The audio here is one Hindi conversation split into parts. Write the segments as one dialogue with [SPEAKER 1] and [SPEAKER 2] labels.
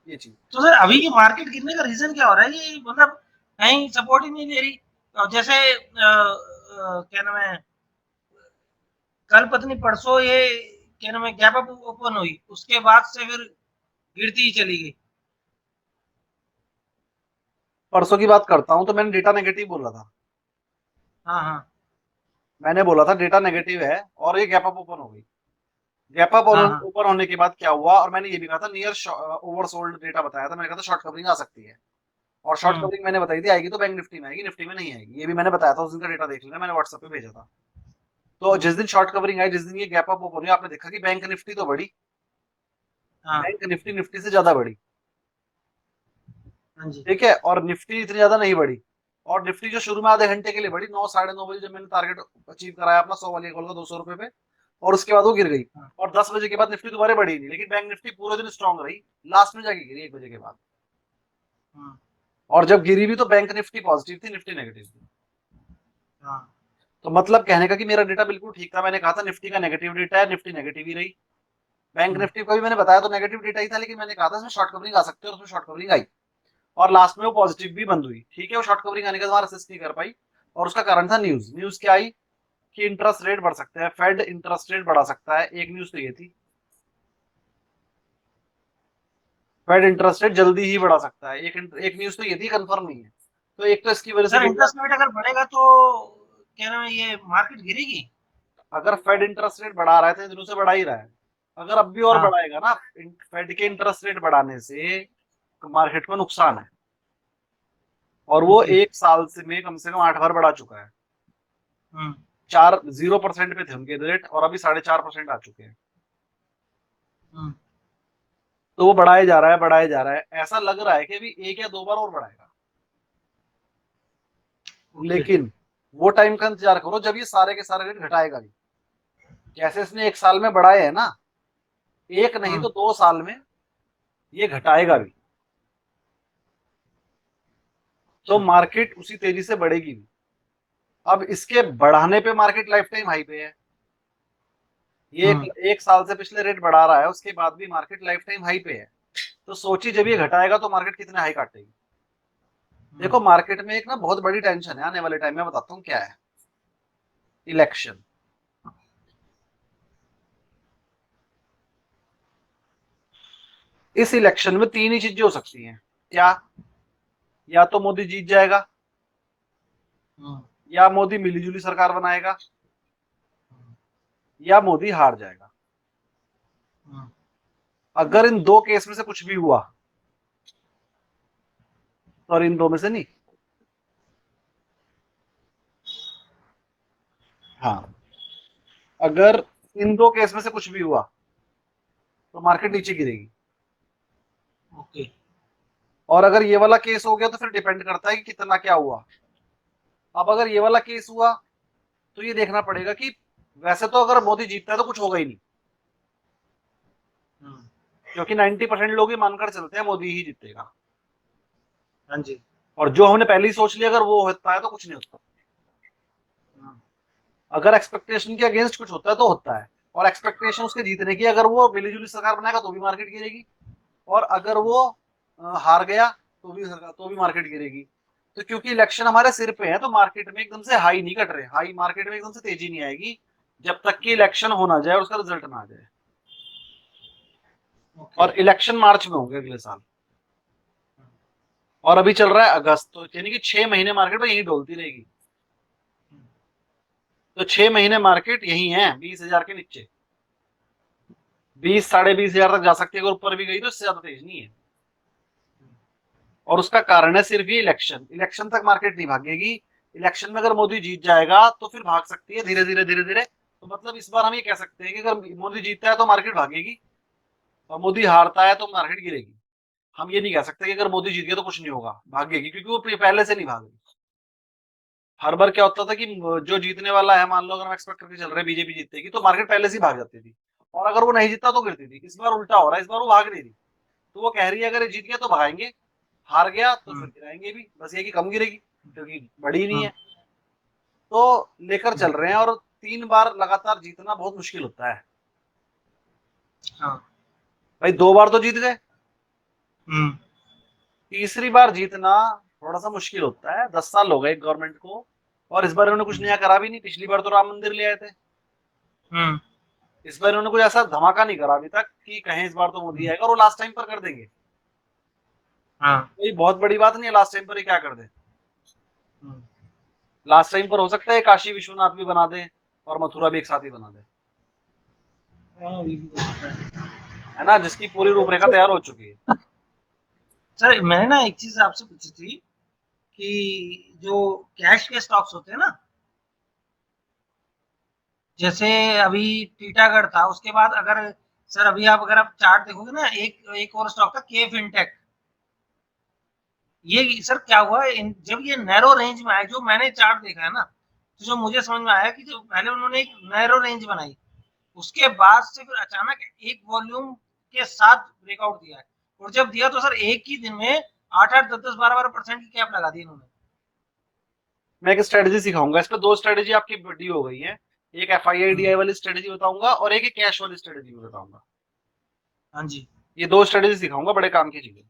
[SPEAKER 1] ये चीज।
[SPEAKER 2] तो सर अभी की मार्केट गिरने का रीजन क्या हो रहा है कि मतलब कहीं सपोर्ट ही नहीं दे रही। जैसे क्या नाम है, कल पत्नी परसों ये क्या नाम है गैप अप ओपन हुई, उसके बाद से फिर गिरती ही चली गई।
[SPEAKER 1] परसों की बात करता हूँ तो मैंने डेटा नेगेटिव बोला था।
[SPEAKER 2] हाँ हाँ
[SPEAKER 1] मैंने बोला था डेटा नेगेटिव है और ये गैप अप ओपन हो गई। गैप अप
[SPEAKER 2] हाँ हाँ।
[SPEAKER 1] ओपन होने के बाद क्या हुआ, और मैंने ये भी कहा था नियर ओवरसोल्ड डेटा बताया था, मैंने कहा था शॉर्ट कवरिंग आ सकती है। और शॉर्ट
[SPEAKER 2] हम्म
[SPEAKER 1] कवरिंग मैंने बताई थी आएगी तो बैंक निफ्टी में आएगी, निफ्टी में नहीं आएगी, ये भी मैंने बताया था। उस दिन का डेटा देख लेना, मैंने व्हाट्सएप पे भेजा था। तो
[SPEAKER 2] हम्म,
[SPEAKER 1] जिस दिन शॉर्ट कवरिंग आई, जिस दिन ये गैप अप ओपन हुई, आपने देखा कि बैंक निफ्टी तो बढ़ी।
[SPEAKER 2] हाँ
[SPEAKER 1] बैंक निफ्टी निफ्टी से ज्यादा बढ़ी।
[SPEAKER 2] हाँ जी।
[SPEAKER 1] ठीक है, और निफ्टी इतनी ज्यादा नहीं बढ़ी। और निफ्टी जो शुरू में आधे घंटे के लिए बढ़ी, 9 साढ़े 9 बजे जब मैंने टारगेट अचीव कराया अपना 100 वाली कॉल का 200 रुपए पे, और उसके बाद वो गिर गई।
[SPEAKER 2] हाँ
[SPEAKER 1] और 10 बजे के बाद निफ्टी दोबारा बढ़ी नहीं, लेकिन बैंक निफ्टी पूरे दिन स्ट्रांग रही। लास्ट में जाके गिरी 1 बजे के बाद।
[SPEAKER 2] हाँ
[SPEAKER 1] और जब गिरी भी तो बैंक निफ्टी पॉजिटिव थी, निफ्टी नेगेटिव थी।
[SPEAKER 2] हाँ।
[SPEAKER 1] तो मतलब कहने का कि मेरा डेटा बिल्कुल ठीक था। मैंने कहा था निफ्टी का नेगेटिव डेटा है, निफ्टी नेगेटिव ही रही। बैंक
[SPEAKER 2] हम्म,
[SPEAKER 1] निफ्टी को भी मैंने बताया तो नेगेटिव डेटा ही था, लेकिन मैंने कहा था इसमें शॉर्ट कवरिंग आ सकती है, और उसमें शॉर्ट कवरिंग आई। और लास्ट में वो पॉजिटिव भी बंद हुई। ठीक है, वो शॉर्ट कवरिंग आने के बाद असिस्ट नहीं कर पाई। और उसका कारण था न्यूज। न्यूज क्या आई कि इंटरेस्ट रेट बढ़ सकते हैं, फेड इंटरेस्ट रेट बढ़ा सकता है। एक न्यूज तो ये थी, फेड इंटरेस्ट रेट जल्दी ही बढ़ा सकता है। एक न्यूज तो ये थी, कंफर्म नहीं है। तो एक तो इसकी वजह से
[SPEAKER 2] सर
[SPEAKER 1] डेटा,
[SPEAKER 2] इंटरेस्ट रेट अगर बढ़ेगा तो क्या नाम है ये मार्केट गिरेगी।
[SPEAKER 1] अगर फेड इंटरेस्ट रेट बढ़ा रहा है तो इन दिनों से बढ़ा ही रहा है। अगर अब भी और
[SPEAKER 2] हाँ।
[SPEAKER 1] बढ़ाएगा ना, फेड के इंटरेस्ट रेट बढ़ाने से मार्केट को नुकसान है। और वो
[SPEAKER 2] ओके।
[SPEAKER 1] 1 साल से कम 8 बार बढ़ा चुका है।
[SPEAKER 2] हम्म
[SPEAKER 1] 0% पे थे उनके रेट, और अभी 4.5% आ चुके हैं।
[SPEAKER 2] हम्म।
[SPEAKER 1] तो वो बढ़ाए जा रहा है, बढ़ाए जा रहा है। ऐसा लग रहा है कि अभी 1 या 2 बार और बढ़ाएगा।
[SPEAKER 2] ओके।
[SPEAKER 1] लेकिन वो टाइम का इंतजार करो जब ये सारे के सारे रेट घटाएगा भी। जैसे इसने 1 साल में बढ़ाए है ना, एक नहीं
[SPEAKER 2] हम्म
[SPEAKER 1] तो 2 साल में ये घटाएगा भी। तो
[SPEAKER 2] अच्छा।
[SPEAKER 1] मार्केट उसी तेजी से बढ़ेगी भी। अब इसके बढ़ाने पे मार्केट लाइफ टाइम हाई पे है। ये
[SPEAKER 2] हम्म
[SPEAKER 1] 1 साल से पिछले रेट बढ़ा रहा है, उसके बाद भी मार्केट लाइफ टाइम हाई पे है। तो सोचिए जब ये घटाएगा तो मार्केट कितने हाई काटेगी।
[SPEAKER 2] हम्म।
[SPEAKER 1] देखो मार्केट में एक ना बहुत बड़ी टेंशन है आने वाले टाइम में, बताता हूँ क्या है। इलेक्शन। इस इलेक्शन में तीन ही चीजें हो सकती हैं। क्या? या तो मोदी जीत जाएगा,
[SPEAKER 2] हम्म
[SPEAKER 1] या मोदी मिलीजुली सरकार बनाएगा, या मोदी हार जाएगा।
[SPEAKER 2] हम्म।
[SPEAKER 1] अगर इन दो केस में से कुछ भी हुआ, और इन दो में से नहीं, हाँ, अगर इन दो केस में से कुछ भी हुआ तो मार्केट नीचे गिरेगी।
[SPEAKER 2] ओके।
[SPEAKER 1] और अगर ये वाला केस हो गया तो फिर डिपेंड करता है कि कितना क्या हुआ। अब अगर ये वाला केस हुआ तो ये देखना पड़ेगा कि वैसे तो अगर मोदी जीतता है तो कुछ होगा ही नहीं,
[SPEAKER 2] हम्म।
[SPEAKER 1] क्योंकि 90% लोग ये मानकर चलते हैं मोदी ही जीतेगा।
[SPEAKER 2] हाँ जी।
[SPEAKER 1] और जो हमने पहले ही सोच लिया अगर वो होता है तो कुछ नहीं होता।
[SPEAKER 2] हम्म
[SPEAKER 1] अगर एक्सपेक्टेशन के अगेंस्ट कुछ होता है तो होता है। और एक्सपेक्टेशन उसके जीतने की, अगर वो मिलीजुली सरकार बनाएगा तो भी मार्केट गिरेगी। और अगर वो हार गया तो भी मार्केट गिरेगी। तो क्योंकि इलेक्शन हमारे सिर पे है तो मार्केट में एकदम से हाई नहीं कट रहे, हाई मार्केट में एकदम से तेजी नहीं आएगी जब तक कि इलेक्शन होना जाए और उसका रिजल्ट ना आ जाए।
[SPEAKER 2] ओके।
[SPEAKER 1] और इलेक्शन मार्च में होंगे अगले साल। और अभी चल रहा है अगस्त, तो यानी कि 6 महीने मार्केट में यही डोलती रहेगी। तो 6 महीने मार्केट यही है 20,000 के नीचे। 20 साढ़े 20 हजार तक जा सकती है, अगर ऊपर भी गई तो इससे ज्यादा तेज नहीं है। और उसका कारण है सिर्फ ये इलेक्शन। इलेक्शन तक मार्केट नहीं भागेगी। इलेक्शन में अगर मोदी जीत जाएगा तो फिर भाग सकती है धीरे धीरे धीरे धीरे। तो मतलब इस बार हम ये कह सकते हैं कि अगर मोदी जीतता है तो मार्केट भागेगी, और मोदी हारता है तो मार्केट गिरेगी। हम ये नहीं कह सकते कि अगर मोदी जीत गया तो कुछ नहीं होगा, भागेगी, क्योंकि वो पहले से नहीं भाग रही। हर बार क्या होता था कि जो जीतने वाला है, मान लो अगर हम एक्सपेक्ट करके चल रहे हैं बीजेपी जीतेगी, तो मार्केट पहले से ही भाग जाती थी। और अगर वो नहीं जीतता तो गिरती थी। इस बार उल्टा हो रहा है, इस बार वो भाग नहीं रही। तो वो कह रही है अगर ये जीत गया तो भागेंगे, हार गया तो फिर
[SPEAKER 2] हम्म
[SPEAKER 1] गिराएंगे भी, बस ये कि कम गिरेगी क्योंकि बड़ी नहीं
[SPEAKER 2] हम्म।
[SPEAKER 1] है। तो लेकर चल रहे हैं, और 3 बार लगातार जीतना बहुत मुश्किल होता है।
[SPEAKER 2] हाँ
[SPEAKER 1] भाई 2 बार तो जीत गए,
[SPEAKER 2] हम्म।
[SPEAKER 1] तीसरी बार जीतना थोड़ा सा मुश्किल होता है, 10 साल हो गए गवर्नमेंट को, और इस बार उन्होंने कुछ नया करा भी नहीं। पिछली बार तो राम मंदिर ले आए थे,
[SPEAKER 2] हम्म।
[SPEAKER 1] इस बार उन्होंने कुछ ऐसा धमाका नहीं करा अभी तक कि कहें इस बार तो मोदी आएगा, और वो लास्ट टाइम पर कर देंगे।
[SPEAKER 2] हाँ।
[SPEAKER 1] कोई बहुत बड़ी बात नहीं है लास्ट टाइम पर ही क्या कर दे।
[SPEAKER 2] हम्म।
[SPEAKER 1] लास्ट टाइम पर हो सकता है काशी विश्वनाथ भी बना दे और मथुरा भी एक साथ ही बना दे,
[SPEAKER 2] हाँ, ये भी हो सकता है।
[SPEAKER 1] है ना, जिसकी पूरी रूपरेखा तैयार हो चुकी है।
[SPEAKER 2] सर मैंने ना एक चीज आपसे पूछी थी कि जो कैश के स्टॉक्स होते हैं ना, जैसे अभी टीटागढ़ था, उसके बाद अगर सर अभी आप अगर आप चार्ट देखोगे ना, एक एक और स्टॉक था के फिनटेक। ये सर क्या हुआ जब ये नैरो रेंज में आया, जो मैंने चार्ट देखा है ना, तो जो मुझे समझ में आया कि जो पहले उन्होंने एक नैरो रेंज बनाई, उसके बाद से फिर अचानक एक वॉल्यूम के साथ ब्रेकआउट दिया है। और जब दिया तो सर एक ही दिन में 8-8 10-10 12-12% की कैप लगा दी इन्होंने।
[SPEAKER 1] मैं एक स्ट्रेटेजी सिखाऊंगा, इस पे दो स्ट्रेटेजी आपकी बड़ी हो गई है। एक एफ आई आई डी
[SPEAKER 2] हम्म।
[SPEAKER 1] आई वाली स्ट्रेटेजी बताऊंगा और एक कैश वाली स्ट्रेटेजी बताऊंगा।
[SPEAKER 2] हाँ जी।
[SPEAKER 1] ये दो स्ट्रेटेजी सिखाऊंगा, बड़े काम की चीजें।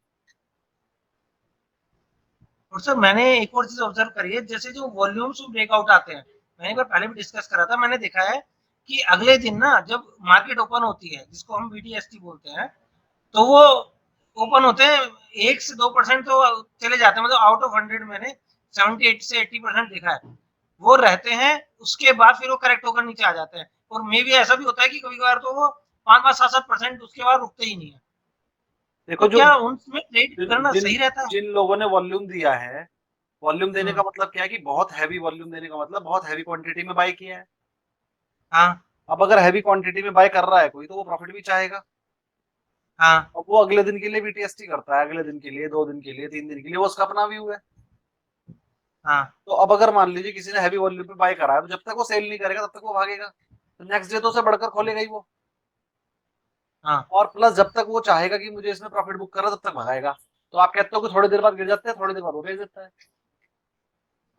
[SPEAKER 2] और सर मैंने एक और चीज ऑब्जर्व करी है, जैसे जो वॉल्यूम्स ब्रेकआउट आते हैं, मैंने एक बार पहले भी डिस्कस करा था, मैंने देखा है कि अगले दिन ना जब मार्केट ओपन होती है, जिसको हम बीटीएसटी बोलते हैं, तो वो ओपन होते हैं 1 से 2% तो चले जाते हैं, मतलब आउट ऑफ 100 मैंने 78 से 80% देखा है वो रहते हैं। उसके बाद फिर वो करेक्ट होकर नीचे आ जाते हैं, और मे भी ऐसा भी होता है कि कभी कभार तो वो 5-5 7-7% उसके बाद रुकते ही नहीं है। तो
[SPEAKER 1] देखो जो
[SPEAKER 2] क्या उनमें ट्रेड
[SPEAKER 1] जिन
[SPEAKER 2] करना
[SPEAKER 1] जिन
[SPEAKER 2] सही रहता है?
[SPEAKER 1] जिन लोगों ने वॉल्यूम दिया है, वॉल्यूम देने
[SPEAKER 2] हम्म।
[SPEAKER 1] का मतलब क्या है कि बहुत हैवी वॉल्यूम देने का मतलब बहुत हैवी क्वांटिटी में बाय किया है।
[SPEAKER 2] हाँ।
[SPEAKER 1] अब अगर हैवी क्वांटिटी में बाय कर रहा है कोई, तो वो प्रॉफिट भी चाहेगा।
[SPEAKER 2] हाँ।
[SPEAKER 1] अब वो अगले दिन के लिए भी टीएसटी करता है, अगले दिन के लिए, 2 दिन के लिए, 3 दिन के लिए, वो उसका अपना व्यू है।
[SPEAKER 2] हाँ।
[SPEAKER 1] तो अब अगर मान लीजिए किसी ने हैवी वॉल्यूम पे बाय करा है, तो जब तक वो सेल नहीं करेगा तब तक वो भागेगा, तो नेक्स्ट डे तो उसे बढ़कर खोलेगा ही वो।
[SPEAKER 2] हाँ।
[SPEAKER 1] और प्लस जब तक वो चाहेगा कि मुझे इसमें प्रॉफिट बुक करना, तब तक भगाएगा। तो आप कहते हो कि थोड़ी देर बाद गिर जाते हैं, थोड़ी देर बाद वो भेज देता है,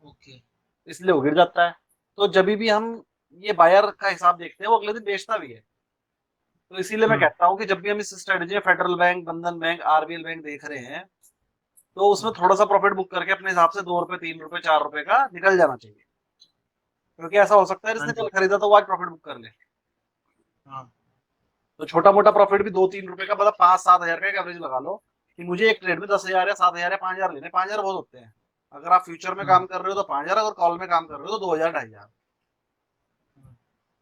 [SPEAKER 2] ओके।
[SPEAKER 1] इसलिए वो गिर जाता है। तो जब भी हम ये बायर का हिसाब देखते हैं, वो अगले दिन बेचता भी है। तो इसीलिए मैं
[SPEAKER 2] हम्म।
[SPEAKER 1] कहता हूँ कि जब भी हम इस स्ट्रेटेजी में फेडरल बैंक, बंधन बैंक, आरबीएल बैंक देख रहे हैं, तो उसमें थोड़ा सा प्रॉफिट बुक करके अपने हिसाब से 2 रुपए, 3 रुपए, 4 रुपए का निकल जाना चाहिए। क्योंकि ऐसा हो सकता है
[SPEAKER 2] हाँ
[SPEAKER 1] जिसने कल
[SPEAKER 2] जी।
[SPEAKER 1] खरीदा तो वो आज प्रॉफिट बुक कर ले।
[SPEAKER 2] हाँ।
[SPEAKER 1] तो छोटा मोटा प्रॉफिट भी 2-3 रुपए का, मतलब 5-7 हजार का एक एवरेज लगा लो कि मुझे एक ट्रेड में 10 हजार या 7 हजार या 5 हजार लेने। 5 हजार बहुत होते हैं अगर आप फ्यूचर में
[SPEAKER 2] हम्म।
[SPEAKER 1] काम कर रहे हो तो 5 हजार, अगर कॉल में काम कर रहे हो तो 2 हजार, 2.5 हजार।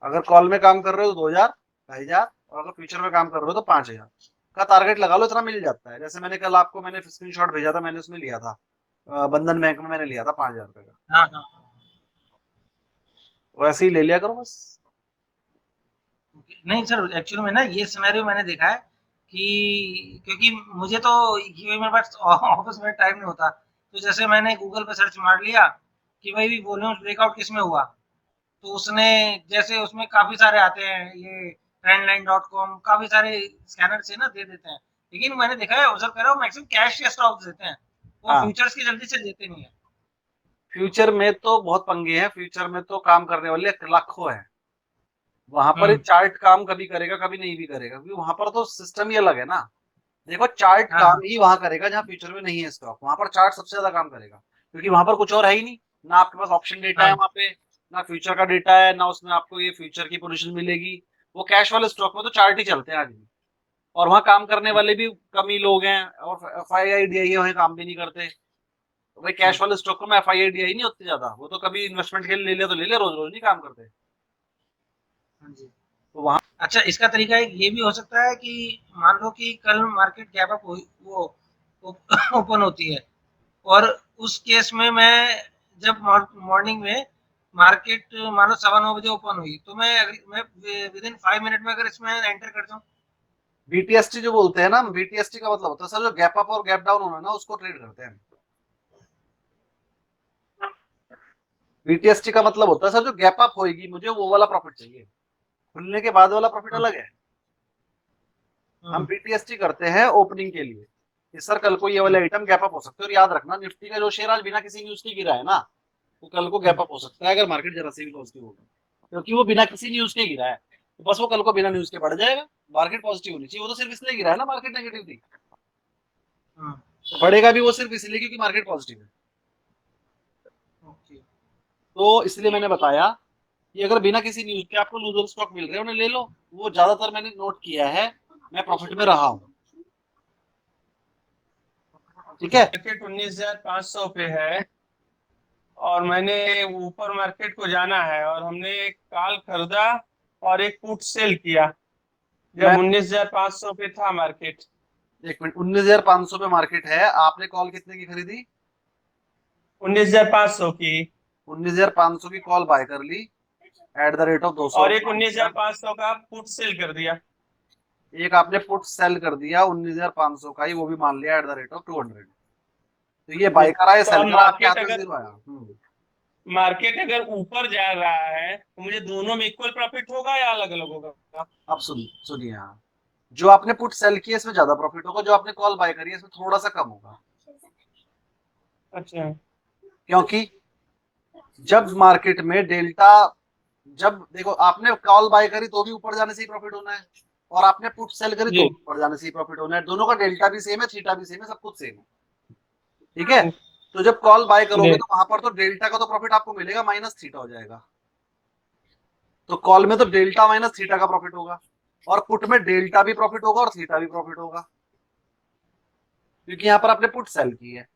[SPEAKER 1] अगर कॉल में काम कर रहे हो तो 2 हजार, 2.5 हजार, और अगर फ्यूचर में काम कर रहे हो तो 5 हजार का टारगेट लगा लो, इतना मिल जाता है। जैसे मैंने कल आपको मैंने स्क्रीनशॉट भेजा था, मैंने उसमें लिया था, बंधन बैंक में मैंने लिया था 5 हजार रुपए का।
[SPEAKER 2] हाँ। हाँ।
[SPEAKER 1] वैसे ही ले लिया करो बस।
[SPEAKER 2] ओके। नहीं सर, एक्चुअली में ना ये सिनेरियो मैंने देखा है कि क्योंकि मुझे तो ये मेरे पास ऑफिस में टाइम नहीं होता, तो जैसे मैंने गूगल पे सर्च मार लिया कि भाई वॉल्यूम्स ब्रेकआउट किस में हुआ, तो उसने जैसे उसमें काफी सारे आते हैं, ये trendline.com काफी सारे स्कैनर से ना दे देते हैं, लेकिन मैंने देखा है, ऑब्जर्व करा, मैक्सिमम कैश के स्टॉक्स देते हैं, वो
[SPEAKER 1] हाँ,
[SPEAKER 2] फ्यूचर्स की जल्दी से देते नहीं है।
[SPEAKER 1] फ्यूचर में तो बहुत पंगे हैं, फ्यूचर में तो काम करने वाले लाखों हैं। वहां पर ही
[SPEAKER 2] हम्म।
[SPEAKER 1] चार्ट काम कभी करेगा, कभी नहीं भी करेगा, क्योंकि वहां पर तो सिस्टम ही अलग है ना। देखो चार्ट
[SPEAKER 2] हाँ।
[SPEAKER 1] काम
[SPEAKER 2] हाँ।
[SPEAKER 1] ही वहां करेगा जहां फ्यूचर में नहीं है स्टॉक, वहां पर चार्ट सबसे ज्यादा काम करेगा, क्योंकि वहां पर कुछ और है ही नहीं। ना आपके पास ऑप्शन डेटा है
[SPEAKER 2] हाँ।
[SPEAKER 1] वहां पे, ना फ्यूचर का डेटा है, ना उसमें आपको ये फ्यूचर की पोजीशन मिलेगी। वो कैश वाले स्टॉक में तो चार्ट ही चलते हैं आज भी, और वहां काम करने वाले भी कम ही लोग हैं, और F I I D I वहीं काम भी नहीं करते। तो भाई
[SPEAKER 2] हम्म।
[SPEAKER 1] कैश वाले स्टॉक में F I I D I नहीं होती ज्यादा, वो तो कभी इन्वेस्टमेंट के लिए ले लिया तो ले लिया, रोज रोज नहीं काम करते।
[SPEAKER 2] हाँ जी।
[SPEAKER 1] तो वहां
[SPEAKER 2] अच्छा, इसका तरीका एक ये भी हो सकता है कि मान लो कि कल मार्केट गैप अप हुई, वो ओपन होती है, और उस केस में मैं जब मॉर्निंग में मार्केट मान लो 9:15 बजे ओपन हुई, तो मैं विद इन 5 मिनट में अगर इसमें एंटर कर दूं।
[SPEAKER 1] बीटीएसटी जो बोलते हैं ना, बीटीएसटी का मतलब होता है सर जो गैप अप और गैप डाउन होना है ना, उसको ट्रेड करते हैं। बीटीएसटी का मतलब होता है सर जो गैप अप होएगी, मुझे वो वाला प्रॉफिट चाहिए, खुलने के बाद वाला प्रॉफिट
[SPEAKER 2] हम्म।
[SPEAKER 1] अलग है। हम
[SPEAKER 2] हम्म।
[SPEAKER 1] बीटीएसटी करते हैं ओपनिंग के लिए कि सर कल को ये वाले
[SPEAKER 2] हम्म।
[SPEAKER 1] आइटम गैप अप हो सकते हैं। और याद रखना, निफ्टी का जो शेयर आज बिना किसी न्यूज के गिरा है ना, वो कल को गैप
[SPEAKER 2] हम्म।
[SPEAKER 1] अप हो सकता है अगर मार्केट जरा से भी पॉजिटिव होगा, क्योंकि वो बिना किसी न्यूज के गिरा है। तो बस वो कल को बिना न्यूज के बढ़ जाएगा। मार्केट पॉजिटिव होनी चाहिए, वो तो सिर्फ इसलिए गिरा है ना, मार्केट नेगेटिव थी।
[SPEAKER 2] हम्म।
[SPEAKER 1] बढ़ेगा भी वो सिर्फ इसलिए क्योंकि मार्केट पॉजिटिव है।
[SPEAKER 2] ओके।
[SPEAKER 1] तो इसलिए मैंने बताया कि अगर बिना किसी न्यूज के आपको लूजर स्टॉक मिल रहे हैं उन्हें ले लो। वो ज्यादातर मैंने नोट किया है, मैं प्रॉफिट में रहा हूँ। ठीक है।
[SPEAKER 3] मार्केट 19,500 पे है और मैंने ऊपर मार्केट को जाना है और हमने एक कॉल खरीदा और एक पुट सेल किया
[SPEAKER 1] मैं
[SPEAKER 3] जब 19,500 पे था मार्केट।
[SPEAKER 1] एक मिनट, 19,500 पे मार्केट है, आपने कॉल कितने की खरीदी?
[SPEAKER 3] 19,500 की
[SPEAKER 1] 19,500 की कॉल बाय कर ली एट द रेट ऑफ 200
[SPEAKER 3] और एक
[SPEAKER 1] रुपये मान लिया।
[SPEAKER 3] 19,500 का पुट सेल कर दिया।
[SPEAKER 1] एक आपने पुट सेल कर दिया 19,500 का ही, वो भी मान लिया एट द रेट ऑफ 200। तो ये
[SPEAKER 3] जी।
[SPEAKER 1] बाय करा या
[SPEAKER 3] तो
[SPEAKER 1] सेल
[SPEAKER 3] अब
[SPEAKER 1] करा, आपके हाथ
[SPEAKER 3] मार्केट
[SPEAKER 1] में
[SPEAKER 3] अगर
[SPEAKER 1] जीरो आया।
[SPEAKER 3] मार्केट अगर ऊपर जा रहा है तो मुझे दोनों में इक्वल प्रॉफिट होगा या अलग अलग होगा?
[SPEAKER 1] अब सुनिए, हाँ, जो आपने पुट सेल किया इसमें ज्यादा प्रॉफिट होगा, जो आपने कॉल बाय करी है इसमें थोड़ा सा कम होगा।
[SPEAKER 3] अच्छा।
[SPEAKER 1] क्योंकि जब मार्केट में डेल्टा, जब देखो आपने कॉल बाय करी तो भी ऊपर जाने से ही प्रॉफिट होना है, और आपने पुट सेल करी तो
[SPEAKER 3] जी।
[SPEAKER 1] भी ऊपर जाने से ही प्रॉफिट होना है। दोनों का डेल्टा भी सेम है, थीटा भी सेम है, सब कुछ सेम है। ठीक है। तो जब कॉल बाय करोगे
[SPEAKER 3] जी।
[SPEAKER 1] तो वहां पर तो डेल्टा का तो प्रॉफिट आपको मिलेगा, माइनस थीटा हो जाएगा। तो कॉल में तो डेल्टा माइनस थीटा का प्रॉफिट होगा, और पुट में डेल्टा भी प्रॉफिट होगा और थीटा भी प्रॉफिट होगा, क्योंकि यहां पर आपने पुट सेल की है।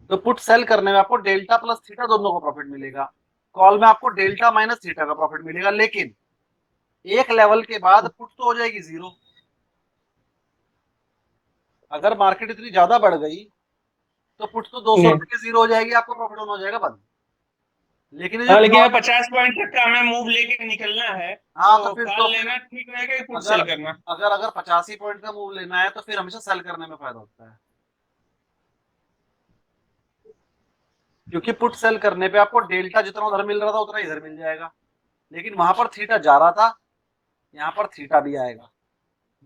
[SPEAKER 1] तो पुट सेल करने में आपको डेल्टा प्लस थीटा दोनों को प्रॉफिट मिलेगा। कॉल में आपको डेल्टा माइनस थीटा का प्रॉफिट मिलेगा, लेकिन एक लेवल के बाद पुट तो हो जाएगी जीरो। अगर मार्केट इतनी ज्यादा बढ़ गई तो पुट तो 200
[SPEAKER 3] जी।
[SPEAKER 1] रुपए की जीरो हो जाएगी, आपको प्रॉफिट होना हो जाएगा बंद। लेकिन ये जो
[SPEAKER 3] हाँ, लेकिन
[SPEAKER 1] कॉल,
[SPEAKER 3] 50 पॉइंट तक का हमें मूव लेके निकलना है
[SPEAKER 1] हाँ तो
[SPEAKER 3] तो
[SPEAKER 1] फिर
[SPEAKER 3] कॉल लेना ठीक रहेगा कि पुट
[SPEAKER 1] अगर
[SPEAKER 3] सेल करना?
[SPEAKER 1] अगर अगर 85 पॉइंट का मूव लेना है तो फिर हमेशा सेल करने में फायदा होता है, क्योंकि पुट सेल करने पे आपको डेल्टा जितना उधर मिल रहा था उतना इधर मिल जाएगा, लेकिन वहां पर थीटा जा रहा था, यहाँ पर थीटा भी आएगा,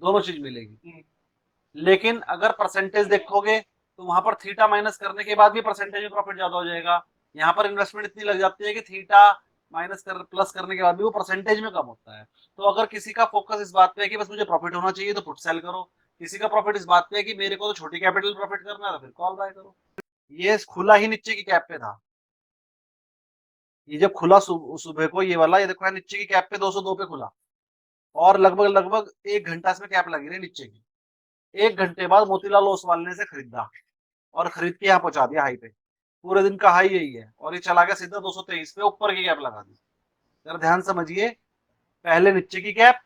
[SPEAKER 1] दोनों चीज मिलेगी। लेकिन अगर परसेंटेज देखोगे तो वहां पर थीटा माइनस करने के बाद भी परसेंटेज में प्रॉफिट ज्यादा हो जाएगा। यहाँ पर इन्वेस्टमेंट इतनी लग जाती है कि थीटा माइनस कर प्लस करने के बाद भी वो परसेंटेज में कम होता है। तो अगर किसी का फोकस इस बात पे है कि बस मुझे प्रॉफिट होना चाहिए तो पुट सेल करो, किसी का प्रॉफिट इस बात पे है कि मेरे को तो छोटी कैपिटल प्रॉफिट करना है तो फिर कॉल बाय करो। ये खुला ही नीचे की कैप पे था, ये जब खुला सुबह को ये वाला, ये देखो है नीचे की कैप पे 202 पे खुला, और लगभग लगभग 1 घंटा इसमें कैप लगी रही नीचे की। 1 घंटे बाद मोतीलाल ओसवाल ने इसे खरीदा और खरीद के यहाँ पहुंचा दिया हाई पे। पूरे दिन का हाई यही है, और ये चला गया सीधा 223 पे, ऊपर की कैप लगा दी। जरा ध्यान समझिए, पहले नीचे की कैप,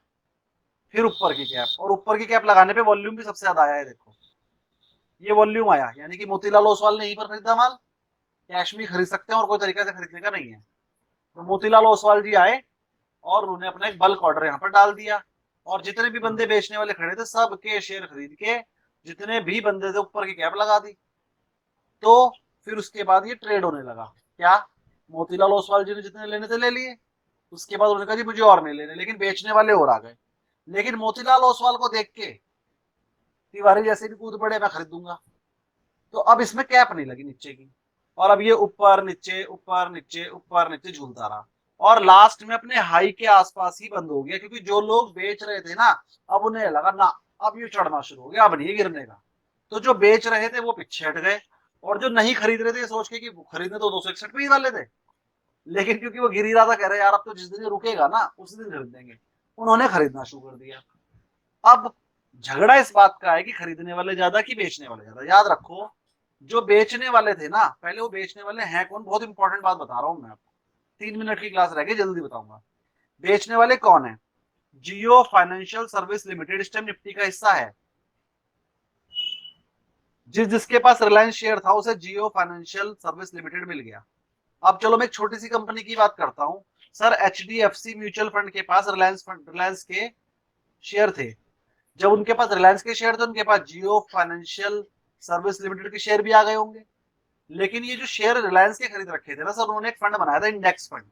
[SPEAKER 1] फिर ऊपर की कैप, और ऊपर की कैप लगाने पे वॉल्यूम भी सबसे ज्यादा आया है। देखो ये वॉल्यूम आया, यानी कि मोतीलाल ओसवाल ने यहीं पर खरीदा माल। कैश में खरीद सकते हैं और कोई तरीका से खरीदने का नहीं है। तो मोतीलाल ओसवाल जी आए और उन्होंने अपना एक बल्क ऑर्डर यहाँ पर डाल दिया, और जितने भी बंदे बेचने वाले खड़े थे सबके शेयर खरीद के जितने भी बंदे थे ऊपर की कैप लगा दी। तो फिर उसके बाद ये ट्रेड होने लगा। क्या, मोतीलाल ओसवाल जी ने जितने लेने थे ले लिए, उसके बाद उन्होंने कहा जी मुझे और नहीं लेने, लेकिन बेचने वाले और आ गए। लेकिन मोतीलाल ओसवाल को देख के तिवारी जैसे भी कूद पड़े मैं खरीदूंगा। तो अब इसमें कैप नहीं लगी नीचे की, और अब ये ऊपर नीचे ऊपर नीचे ऊपर नीचे झूलता रहा, और लास्ट में अपने हाई के आसपास ही बंद हो गया, क्योंकि जो लोग बेच रहे थे ना, अब उन्हें लगा ना अब ये चढ़ना शुरू हो गया, अब नहीं गिरने का। तो जो बेच रहे थे वो पीछे हट गए, और जो नहीं खरीद रहे थे ये सोच के कि खरीदने तो 261 पे ही वाले थे, लेकिन क्योंकि वो गिर ही रहा था, कह रहे यार अब तो जिस दिन ये रुकेगा ना उस दिन खरीद देंगे, उन्होंने खरीदना शुरू कर दिया। अब झगड़ा इस बात का है कि खरीदने वाले ज्यादा कि बेचने वाले ज्यादा। याद रखो, जो बेचने वाले थे ना, पहले वो बेचने वाले हैं कौन, बहुत इंपॉर्टेंट बात बता रहा हूं मैं आपको, 3 मिनट की क्लास रह गई, जल्दी बताऊंगा। बेचने वाले कौन है? जियो फाइनेंशियल सर्विस लिमिटेड इस टाइम निफ्टी का हिस्सा है। जिसके पास रिलायंस शेयर था उसे जियो फाइनेंशियल सर्विस लिमिटेड मिल गया। अब चलो मैं एक छोटी सी कंपनी की बात करता हूं। सर HDFC म्यूचुअल फंड के पास रिलायंस के शेयर थे। जब उनके पास रिलायंस के शेयर थे उनके पास जियो फाइनेंशियल सर्विस लिमिटेड के शेयर भी आ गए होंगे। लेकिन ये जो शेयर रिलायंस के खरीद रखे थे ना सर, उन्होंने एक फंड बनाया था, इंडेक्स फंड।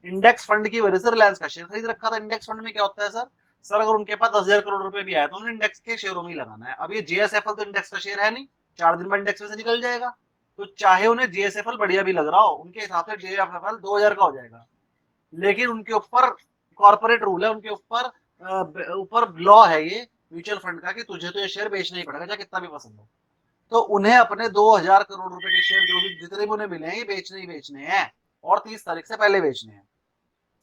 [SPEAKER 1] इंडेक्स फंड की वजह से रिलायंस का शेयर खरीद रखा था। इंडेक्स फंड में क्या होता है सर, सर अगर उनके पास 10,000 करोड़ रुपए भी आए तो उन्हें इंडेक्स के शेयरों में ही लगाना है। अब ये JSFL तो इंडेक्स का शेयर है नहीं, 4 दिन में इंडेक्स में से निकल जाएगा। तो चाहे उन्हें JSFL बढ़िया भी लग रहा हो, उनके हिसाब से JSFL 2,000 का हो जाएगा, लेकिन उनके ऊपर कॉर्पोरेट रूल है, उनके ऊपर ऊपर लॉ है ये म्यूचुअल फंड का कि तुझे तो ये शेयर बेचना ही पड़ेगा, चाहे कितना भी पसंद हो। तो उन्हें अपने 2000 करोड़ रुपए के शेयर जो भी जितने भी उन्हें मिले हैं ये बेचने ही बेचने हैं, और 30 तारीख से पहले बेचने हैं।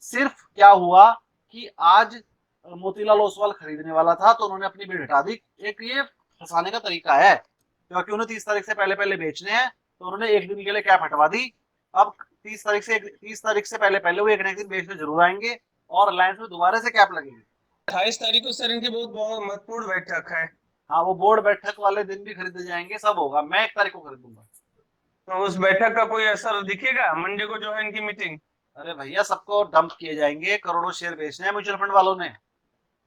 [SPEAKER 1] सिर्फ क्या हुआ कि आज मोतीलाल ओसवाल खरीदने वाला था तो उन्होंने अपनी बिड हटा दी। एक ये फंसाने का तरीका है, क्योंकि उन्हें 30 तारीख से पहले पहले बेचने हैं तो उन्होंने एक दिन के लिए कैप हटवा दी। अब 30 तारीख से पहले पहले वो एक ना एक दिन बेचने जरूर आएंगे और रिलायंस में दोबारा से कैप लगेगी।
[SPEAKER 3] 28 तारीख को सर इनकी बहुत महत्वपूर्ण बैठक है।
[SPEAKER 1] हाँ, वो बोर्ड बैठक वाले दिन भी खरीदे जाएंगे, सब होगा। मैं 1 तारीख को खरीदूंगा।
[SPEAKER 3] तो उस बैठक का कोई असर दिखेगा मंडे को जो है इनकी मीटिंग?
[SPEAKER 1] अरे भैया, सबको डंप किए जाएंगे, करोड़ों शेयर बेचने हैं म्यूचुअल फंड वालों ने,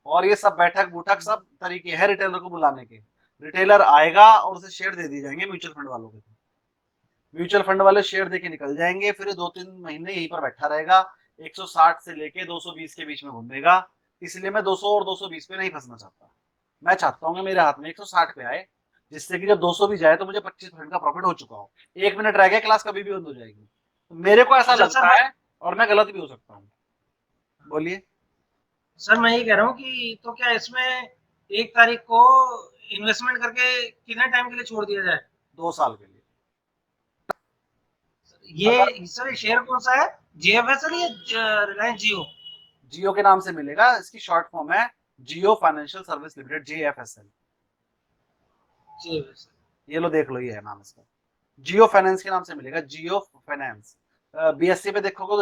[SPEAKER 1] और ये सब बैठक बूठक सब तरीके हैं रिटेलर को बुलाने के। रिटेलर आएगा और उसे शेयर दे दिए जाएंगे म्यूचुअल फंड वालों के। म्यूचुअल फंड वाले शेयर देके निकल जाएंगे, फिर 2-3 महीने यहीं पर बैठा रहेगा, 160 से लेके 220 के बीच में घूमेगा। इसलिए मैं 200 और 220 पे नहीं फंसना चाहता। मैं चाहता हूँ कि मेरे हाथ में 160 पे आए, जिससे कि जब 200 भी जाए तो मुझे 25% का प्रॉफिट हो चुका हो। 1 मिनट रह गया, क्लास कभी भी बंद हो जाएगी। तो मेरे को ऐसा
[SPEAKER 2] अच्छा,
[SPEAKER 1] लगता है, और मैं गलत भी हो सकता हूँ। बोलिए।
[SPEAKER 2] सर मैं ये कह रहा हूँ कि तो क्या इसमें 1 तारीख को इन्वेस्टमेंट करके कितने टाइम के लिए छोड़ दिया जाए?
[SPEAKER 1] 2 साल के लिए।
[SPEAKER 2] ये सर ये शेयर कौन सा है? जेएफएसएल या रिलायंस जियो?
[SPEAKER 1] जियो के नाम से मिलेगा, इसकी शॉर्ट फॉर्म है जियो फाइनेंशियल सर्विस लिमिटेड, JFSL।
[SPEAKER 2] जेएफएसएल।
[SPEAKER 1] ये लो, देख लो, ये है नाम इसका। जियो फाइनेंस के नाम से मिलेगा, जियो फाइनेंस। BSE पे देखोगे